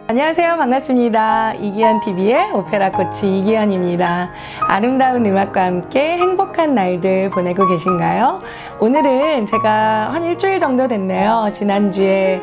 안녕하세요. 반갑습니다. 이기현TV의 오페라 코치 이기현입니다. 아름다운 음악과 함께 행복한 날들 보내고 계신가요? 오늘은 제가 한 일주일 정도 됐네요. 지난주에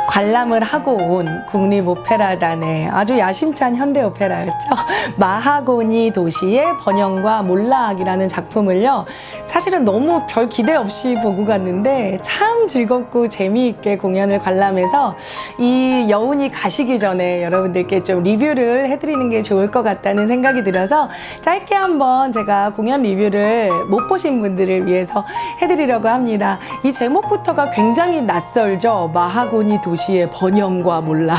관람을 하고 온 국립오페라단의 아주 야심찬 현대 오페라였죠. 마하고니 도시의 번영과 몰락이라는 작품을요. 사실은 너무 별 기대 없이 보고 갔는데 참 즐겁고 재미있게 공연을 관람해서 이 여운이 가시기 전에 여러분들께 좀 리뷰를 해드리는 게 좋을 것 같다는 생각이 들어서 짧게 한번 제가 공연 리뷰를 못 보신 분들을 위해서 해드리려고 합니다. 이 제목부터가 굉장히 낯설죠. 마하고니 도시의 번영과 몰락.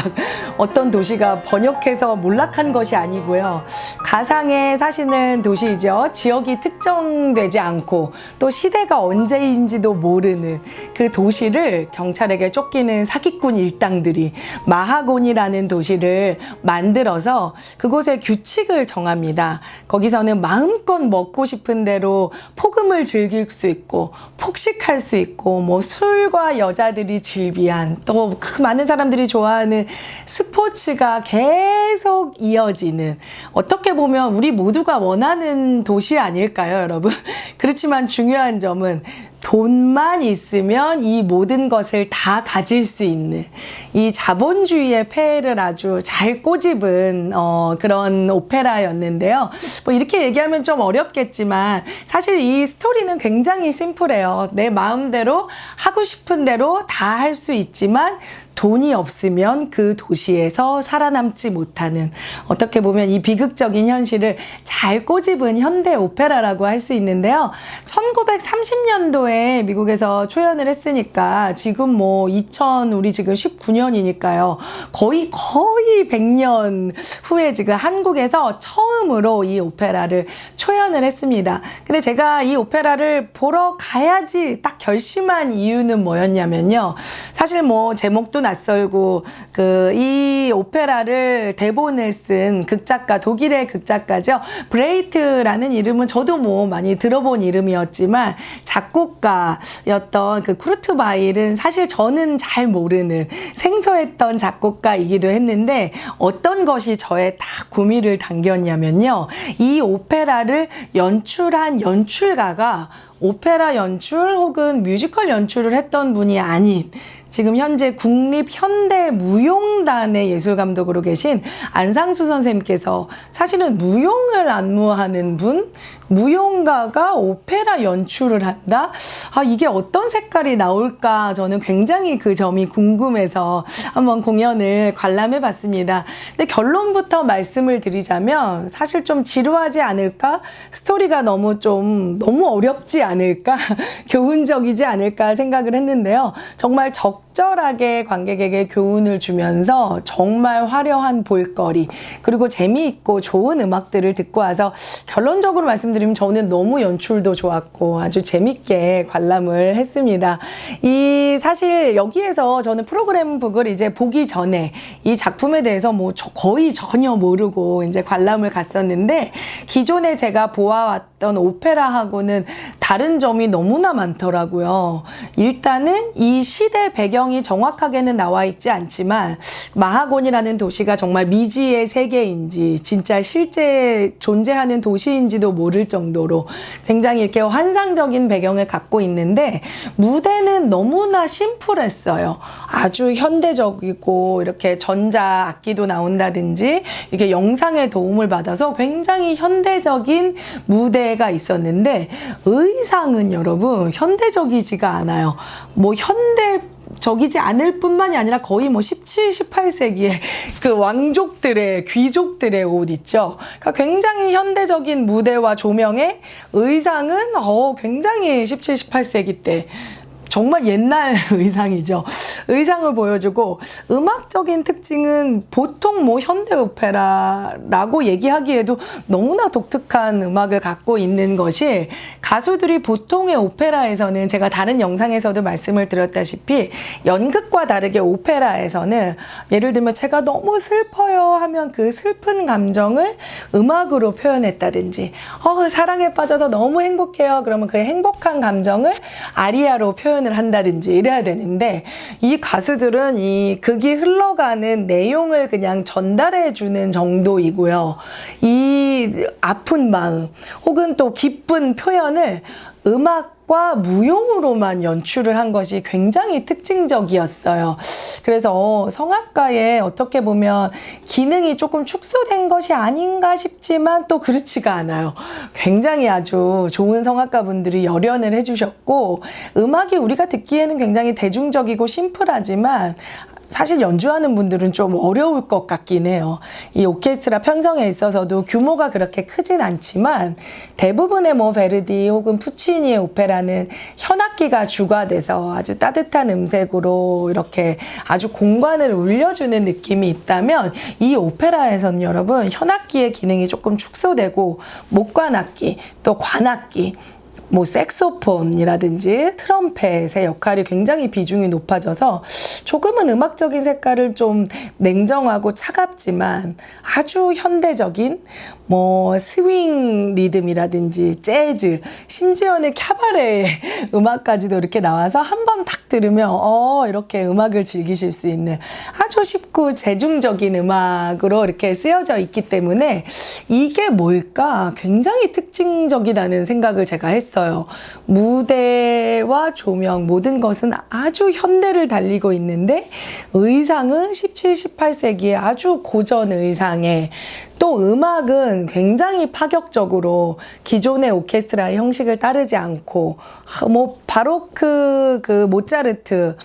어떤 도시가 번역해서 몰락한 것이 아니고요. 가상에 사시는 도시이죠. 지역이 특정되지 않고 또 시대가 언제인지도 모르는 그 도시를 경찰에게 쫓기는 사기꾼 일당들이 마하고니라는 도시를 만들어서 그곳의 규칙을 정합니다. 거기서는 마음껏 먹고 싶은 대로 폭음을 즐길 수 있고 폭식할 수 있고 뭐 술과 여자들이 즐비한 또 그 많은 사람들이 좋아하는 스포츠가 계속 이어지는 어떻게 보면 우리 모두가 원하는 도시 아닐까요, 여러분? 그렇지만 중요한 점은 돈만 있으면 이 모든 것을 다 가질 수 있는 이 자본주의의 폐해를 아주 잘 꼬집은 그런 오페라였는데요. 뭐 이렇게 얘기하면 좀 어렵겠지만 사실 이 스토리는 굉장히 심플해요. 내 마음대로 하고 싶은 대로 다 할 수 있지만 돈이 없으면 그 도시에서 살아남지 못하는 어떻게 보면 이 비극적인 현실을 잘 꼬집은 현대 오페라라고 할 수 있는데요. 1930년도에 미국에서 초연을 했으니까 지금 뭐 우리 지금 19년이니까요. 거의 100년 후에 지금 한국에서 처음으로 이 오페라를 초연을 했습니다. 근데 제가 이 오페라를 보러 가야지 딱 결심한 이유는 뭐였냐면요. 사실 뭐 제목도 낯설고 이 오페라를 대본을 쓴 극작가, 독일의 극작가죠. 브레이트라는 이름은 저도 뭐 많이 들어본 이름이었지만 작곡가였던 그 쿠르트 바일은 사실 저는 잘 모르는 생소했던 작곡가이기도 했는데 어떤 것이 저의 딱 구미를 당겼냐면요. 이 오페라를 연출한 연출가가 오페라 연출 혹은 뮤지컬 연출을 했던 분이 아닌 지금 현재 국립현대무용단의 예술감독으로 계신 안상수 선생님께서 사실은 무용을 안무하는 분, 무용가가 오페라 연출을 한다? 이게 어떤 색깔이 나올까 저는 굉장히 그 점이 궁금해서 한번 공연을 관람해 봤습니다. 근데 결론부터 말씀을 드리자면 사실 좀 지루하지 않을까? 스토리가 너무 어렵지 않을까? 교훈적이지 않을까 생각을 했는데요. 정말 적절하게 관객에게 교훈을 주면서 정말 화려한 볼거리 그리고 재미있고 좋은 음악들을 듣고 와서 결론적으로 말씀드리면 저는 너무 연출도 좋았고 아주 재밌게 관람을 했습니다. 사실 여기에서 저는 프로그램북을 이제 보기 전에 이 작품에 대해서 거의 전혀 모르고 이제 관람을 갔었는데 기존에 제가 보아왔던 오페라하고는 다른 점이 너무나 많더라고요. 일단은 이 시대 배경이 정확하게는 나와 있지 않지만 마하고니라는 도시가 정말 미지의 세계인지 진짜 실제 존재하는 도시인지도 모를 정도로 굉장히 이렇게 환상적인 배경을 갖고 있는데 무대는 너무나 심플했어요. 아주 현대적이고 이렇게 전자 악기도 나온다든지 이렇게 영상의 도움을 받아서 굉장히 현대적인 무대가 있었는데 의상은 여러분 현대적이지가 않아요. 적이지 않을 뿐만이 아니라 거의 17, 18세기의 그 왕족들의, 귀족들의 옷 있죠. 그러니까 굉장히 현대적인 무대와 조명에 의상은 굉장히 17, 18세기 때 정말 옛날 의상이죠. 의상을 보여주고 음악적인 특징은 보통 현대 오페라라고 얘기하기에도 너무나 독특한 음악을 갖고 있는 것이 가수들이 보통의 오페라에서는 제가 다른 영상에서도 말씀을 드렸다시피 연극과 다르게 오페라에서는 예를 들면 제가 너무 슬퍼요 하면 그 슬픈 감정을 음악으로 표현했다든지 사랑에 빠져서 너무 행복해요 그러면 그 행복한 감정을 아리아로 표현을 한다든지 이래야 되는데 이 이 가수들은 이 극이 흘러가는 내용을 그냥 전달해주는 정도이고요. 이 아픈 마음 혹은 또 기쁜 표현을 음악과 무용으로만 연출을 한 것이 굉장히 특징적이었어요. 그래서 성악가에 어떻게 보면 기능이 조금 축소된 것이 아닌가 싶지만 또 그렇지가 않아요. 굉장히 아주 좋은 성악가분들이 열연을 해주셨고, 음악이 우리가 듣기에는 굉장히 대중적이고 심플하지만 사실 연주하는 분들은 좀 어려울 것 같긴 해요. 이 오케스트라 편성에 있어서도 규모가 그렇게 크진 않지만 대부분의 뭐 베르디 혹은 푸치니의 오페라는 현악기가 주가 돼서 아주 따뜻한 음색으로 이렇게 아주 공간을 울려주는 느낌이 있다면, 이 오페라에서는 여러분 현악기의 기능이 조금 축소되고 목관악기 또 관악기 뭐 색소폰이라든지 트럼펫의 역할이 굉장히 비중이 높아져서 조금은 음악적인 색깔을 좀 냉정하고 차갑지만 아주 현대적인 뭐 스윙 리듬이라든지 재즈, 심지어는 캬바레 음악까지도 이렇게 나와서 한 번 탁 들으면 이렇게 음악을 즐기실 수 있는 아주 쉽고 대중적인 음악으로 이렇게 쓰여져 있기 때문에 이게 뭘까 굉장히 특징적이라는 생각을 제가 했어요. 무대와 조명 모든 것은 아주 현대를 달리고 있는데 의상은 17, 18세기의 아주 고전 의상에, 또 음악은 굉장히 파격적으로 기존의 오케스트라의 형식을 따르지 않고 뭐 바로크 그 모차르트,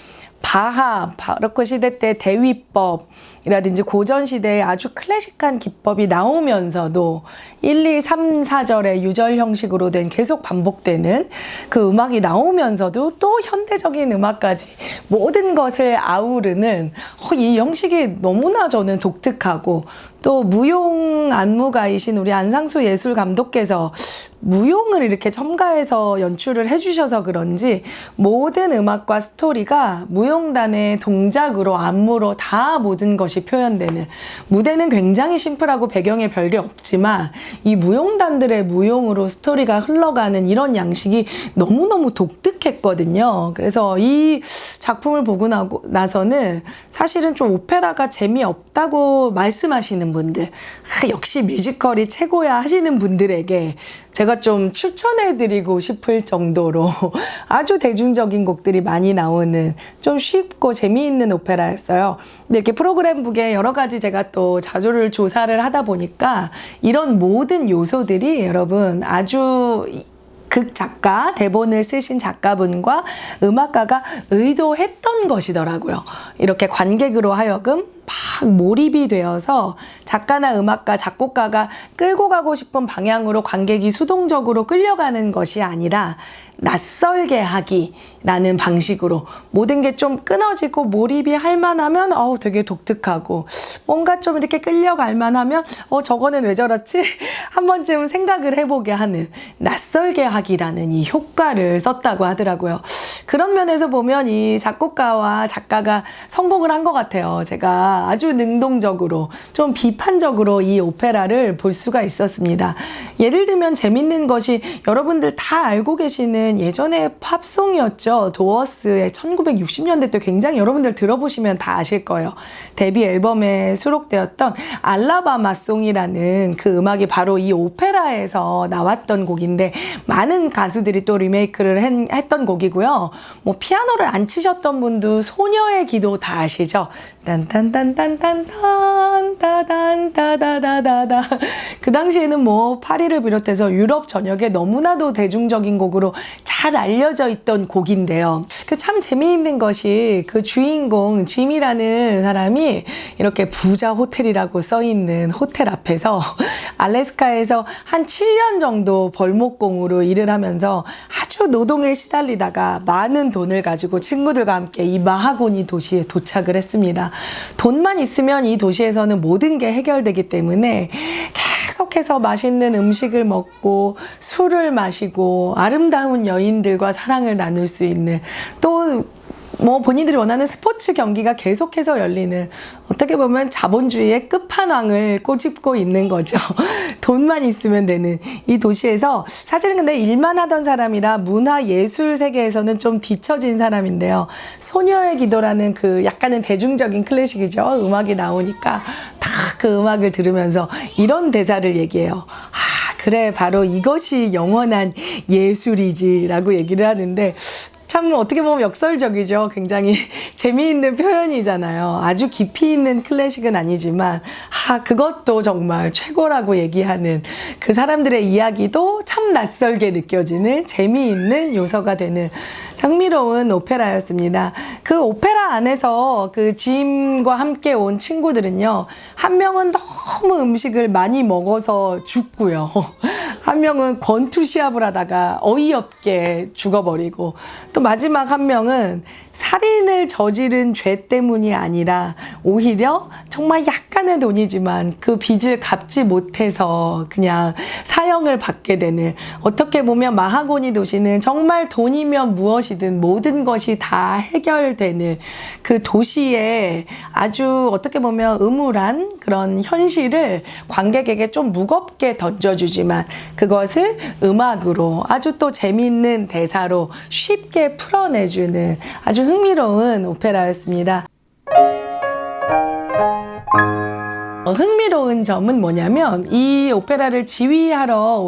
바하, 바로크 시대 때 대위법이라든지 고전 시대의 아주 클래식한 기법이 나오면서도 1, 2, 3, 4절의 유절 형식으로 된 계속 반복되는 그 음악이 나오면서도 또 현대적인 음악까지 모든 것을 아우르는 이 형식이 너무나 저는 독특하고, 또 무용 안무가이신 우리 안상수 예술감독께서 무용을 이렇게 첨가해서 연출을 해주셔서 그런지 모든 음악과 스토리가 무용단의 동작으로 안무로 다 모든 것이 표현되는, 무대는 굉장히 심플하고 배경에 별게 없지만 이 무용단들의 무용으로 스토리가 흘러가는 이런 양식이 너무너무 독특했거든요. 그래서 이 작품을 보고 나서는 사실은 좀 오페라가 재미없다고 말씀하시는 분들, 역시 뮤지컬이 최고야 하시는 분들에게 제가 좀 추천해드리고 싶을 정도로 아주 대중적인 곡들이 많이 나오는 좀 쉽고 재미있는 오페라였어요. 근데 이렇게 프로그램북에 여러 가지 제가 또 자료를 조사를 하다 보니까 이런 모든 요소들이 여러분 아주 극 작가, 대본을 쓰신 작가분과 음악가가 의도했던 것이더라고요. 이렇게 관객으로 하여금 막 몰입이 되어서 작가나 음악가, 작곡가가 끌고 가고 싶은 방향으로 관객이 수동적으로 끌려가는 것이 아니라 낯설게 하기라는 방식으로 모든 게 좀 끊어지고 몰입이 할 만하면 되게 독특하고, 뭔가 좀 이렇게 끌려갈 만하면 저거는 왜 저렇지? 한 번쯤 생각을 해보게 하는 낯설게 하기라는 이 효과를 썼다고 하더라고요. 그런 면에서 보면 이 작곡가와 작가가 성공을 한 것 같아요. 제가 아주 능동적으로 좀 비판적으로 이 오페라를 볼 수가 있었습니다. 예를 들면 재밌는 것이 여러분들 다 알고 계시는 예전에 팝송이었죠. 도어스의 1960년대 때 굉장히 여러분들 들어보시면 다 아실 거예요. 데뷔 앨범에 수록되었던 알라바마송이라는 그 음악이 바로 이 오페라에서 나왔던 곡인데 많은 가수들이 또 리메이크를 했던 곡이고요. 뭐 피아노를 안 치셨던 분도 소녀의 기도 다 아시죠? 딴딴딴딴딴딴 따단따다다다다. 그 당시에는 뭐 파리를 비롯해서 유럽 전역에 너무나도 대중적인 곡으로 잘 알려져 있던 곡인데요. 그 참 재미있는 것이 그 주인공 짐이라는 사람이 이렇게 부자 호텔이라고 써있는 호텔 앞에서 알래스카에서 한 7년 정도 벌목공으로 일을 하면서 아주 노동에 시달리다가 많은 돈을 가지고 친구들과 함께 이 마하고니 도시에 도착을 했습니다. 돈만 있으면 이 도시에서는 모든 게 해결되기 때문에 계속해서 맛있는 음식을 먹고 술을 마시고 아름다운 여인들과 사랑을 나눌 수 있는, 또 뭐 본인들이 원하는 스포츠 경기가 계속해서 열리는, 어떻게 보면 자본주의의 끝판왕을 꼬집고 있는 거죠. 돈만 있으면 되는 이 도시에서, 사실은 근데 일만 하던 사람이라 문화 예술 세계에서는 좀 뒤처진 사람인데요. 소녀의 기도라는 그 약간은 대중적인 클래식이죠. 음악이 나오니까 다 그 음악을 들으면서 이런 대사를 얘기해요. 그래, 바로 이것이 영원한 예술이지라고 얘기를 하는데, 참 어떻게 보면 역설적이죠. 굉장히 재미있는 표현이잖아요. 아주 깊이 있는 클래식은 아니지만 그것도 정말 최고라고 얘기하는, 그 사람들의 이야기도 참 낯설게 느껴지는 재미있는 요소가 되는 흥미로운 오페라였습니다. 그 오페라 안에서 그 짐과 함께 온 친구들은요, 한 명은 너무 음식을 많이 먹어서 죽고요, 한 명은 권투시합을 하다가 어이없게 죽어버리고, 또 마지막 한 명은 살인을 저지른 죄 때문이 아니라 오히려 정말 약간의 돈이지만 그 빚을 갚지 못해서 그냥 사형을 받게 되는, 어떻게 보면 마하고니 도시는 정말 돈이면 무엇이든 모든 것이 다 해결되는 그 도시의 아주 어떻게 보면 음울한 그런 현실을 관객에게 좀 무겁게 던져주지만 그것을 음악으로 아주 또 재미있는 대사로 쉽게 풀어내주는 아주 흥미로운 오페라였습니다. 흥미로운 점은 뭐냐면, 이 오페라를 지휘하러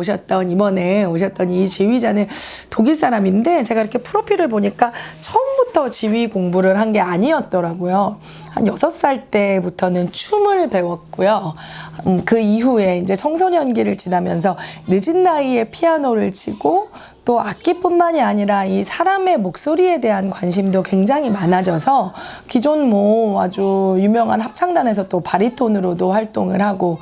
이번에 오셨던 이 지휘자는 독일 사람인데, 제가 이렇게 프로필을 보니까 처음부터 지휘 공부를 한 게 아니었더라고요. 한 6살 때부터는 춤을 배웠고요. 그 이후에 이제 청소년기를 지나면서 늦은 나이에 피아노를 치고, 또 악기뿐만이 아니라 이 사람의 목소리에 대한 관심도 굉장히 많아져서 기존 뭐 아주 유명한 합창단에서 또 바리톤으로도 활동을 하고,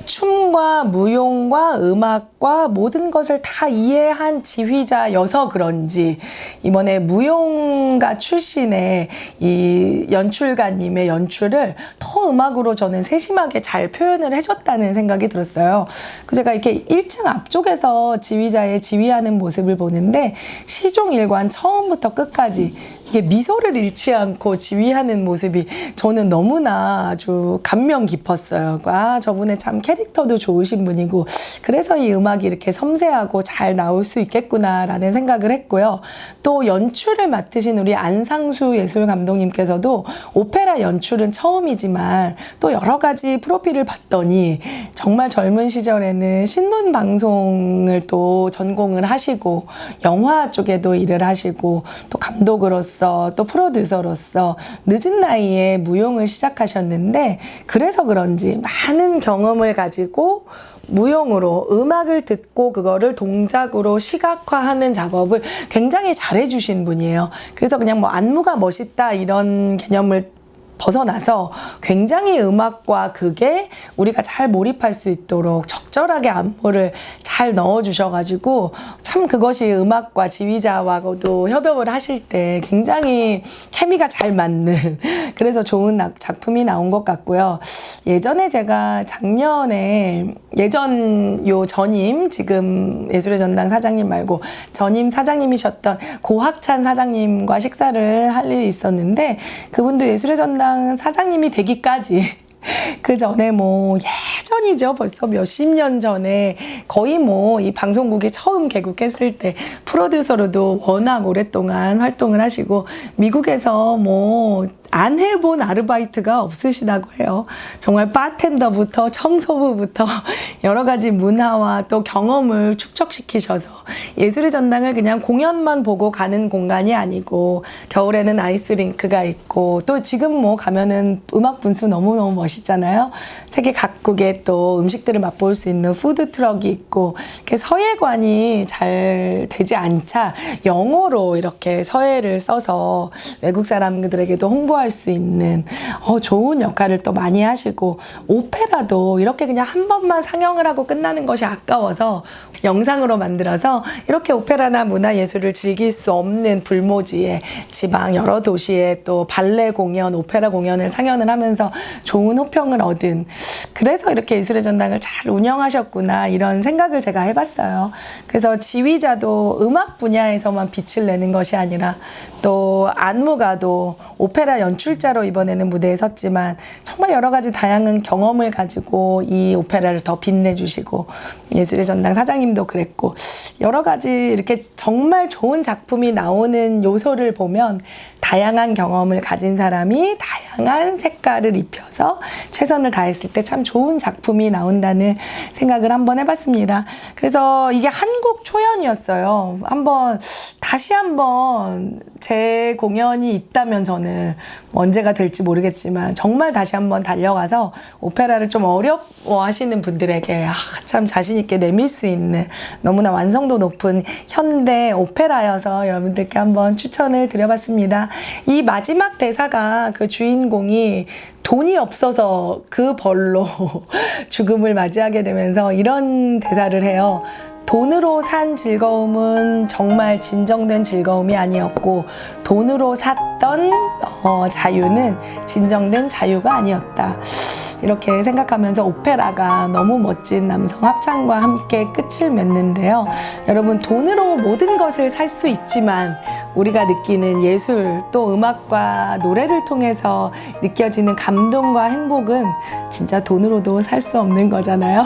춤과 무용과 음악과 모든 것을 다 이해한 지휘자여서 그런지 이번에 무용가 출신의 이 연출가님의 연출을 더 음악으로 저는 세심하게 잘 표현을 해줬다는 생각이 들었어요. 제가 이렇게 1층 앞쪽에서 지휘자의 지휘하는 모습을 보는데, 시종일관 처음부터 끝까지 이게 미소를 잃지 않고 지휘하는 모습이 저는 너무나 아주 감명 깊었어요. 저분의 참 캐릭터도 좋으신 분이고, 그래서 이 음악이 이렇게 섬세하고 잘 나올 수 있겠구나라는 생각을 했고요. 또 연출을 맡으신 우리 안상수 예술 감독님께서도 오페라 연출은 처음이지만 또 여러 가지 프로필을 봤더니 정말 젊은 시절에는 신문 방송을 또 전공을 하시고, 영화 쪽에도 일을 하시고, 또 감독으로서 또 프로듀서로서 늦은 나이에 무용을 시작하셨는데, 그래서 그런지 많은 경험을 가지고 무용으로 음악을 듣고 그거를 동작으로 시각화하는 작업을 굉장히 잘해주신 분이에요. 그래서 그냥 뭐 안무가 멋있다 이런 개념을 벗어나서 굉장히 음악과 극에 우리가 잘 몰입할 수 있도록 적절하게 안무를 잘 넣어주셔가지고, 참 그것이 음악과 지휘자와도 협업을 하실 때 굉장히 케미가 잘 맞는 그래서 좋은 작품이 나온 것 같고요. 예전에 제가 작년에 전임, 지금 예술의 전당 사장님 말고 전임 사장님이셨던 고학찬 사장님과 식사를 할 일이 있었는데, 그분도 예술의 전당 사장님이 되기까지 그 전에 뭐 예전이죠. 벌써 몇십 년 전에 거의 뭐 이 방송국이 처음 개국했을 때 프로듀서로도 워낙 오랫동안 활동을 하시고, 미국에서 뭐 안 해본 아르바이트가 없으시다고 해요. 정말 바텐더부터 청소부부터 여러 가지 문화와 또 경험을 축적시키셔서 예술의 전당을 그냥 공연만 보고 가는 공간이 아니고, 겨울에는 아이스링크가 있고, 또 지금 뭐 가면은 음악 분수 너무너무 멋있잖아요. 세계 각국의 또 음식들을 맛볼 수 있는 푸드트럭이 있고, 이렇게 서예관이 잘 되지 않자 영어로 이렇게 서예를 써서 외국 사람들에게도 홍보할 수 있는 좋은 역할을 또 많이 하시고, 오페라도 이렇게 그냥 한 번만 상영을 하고 끝나는 것이 아까워서 영상으로 만들어서 이렇게 오페라나 문화예술을 즐길 수 없는 불모지에 지방 여러 도시에 또 발레 공연, 오페라 공연을 상연을 하면서 좋은 호평을 얻은, 그래서 이렇게 예술의 전당을 잘 운영하셨구나 이런 생각을 제가 해봤어요. 그래서 지휘자도 음악 분야에서만 빛을 내는 것이 아니라 또 안무가도 오페라 연출자로 이번에는 무대에 섰지만 정말 여러 가지 다양한 경험을 가지고 이 오페라를 더 빛내주시고, 예술의 전당 사장님도 그랬고, 여러 가지 이렇게 정말 좋은 작품이 나오는 요소를 보면 다양한 경험을 가진 사람이 다양한 색깔을 입혀서 최선을 다했을 때 참 좋은 작품이 나온다는 생각을 한번 해봤습니다. 그래서 이게 한국 초연이었어요. 다시 한번 제 공연이 있다면 저는 언제가 될지 모르겠지만 정말 다시 한번 달려가서 오페라를 좀 어려워하시는 분들에게 참 자신 있게 내밀 수 있는 너무나 완성도 높은 현대 오페라여서 여러분들께 한번 추천을 드려봤습니다. 이 마지막 대사가 그 주인공이 돈이 없어서 그 벌로 죽음을 맞이하게 되면서 이런 대사를 해요. 돈으로 산 즐거움은 정말 진정된 즐거움이 아니었고, 돈으로 샀던 자유는 진정된 자유가 아니었다. 이렇게 생각하면서 오페라가 너무 멋진 남성 합창과 함께 끝을 맺는데요. 여러분, 돈으로 모든 것을 살 수 있지만 우리가 느끼는 예술, 또 음악과 노래를 통해서 느껴지는 감동과 행복은 진짜 돈으로도 살 수 없는 거잖아요.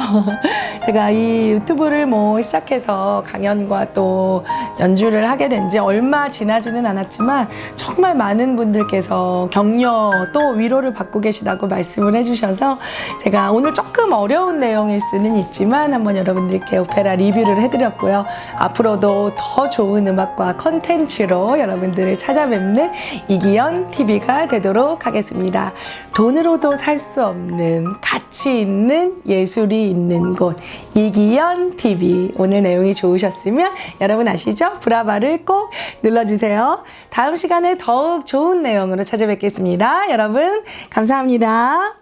제가 이 유튜브를 시작해서 강연과 또 연주를 하게 된 지 얼마 지나지는 않았지만 정말 많은 분들께서 격려 또 위로를 받고 계시다고 말씀을 해주셔서 제가 오늘 조금 어려운 내용일 수는 있지만 한번 여러분들께 오페라 리뷰를 해드렸고요. 앞으로도 더 좋은 음악과 컨텐츠로 여러분들을 찾아뵙는 이기연 TV가 되도록 하겠습니다. 돈으로도 살 수 없는 가치 있는 예술이 있는 곳, 이기연 TV. 오늘 내용이 좋으셨으면 여러분 아시죠? 브라바를 꼭 눌러주세요. 다음 시간에 더욱 좋은 내용으로 찾아뵙겠습니다. 여러분 감사합니다.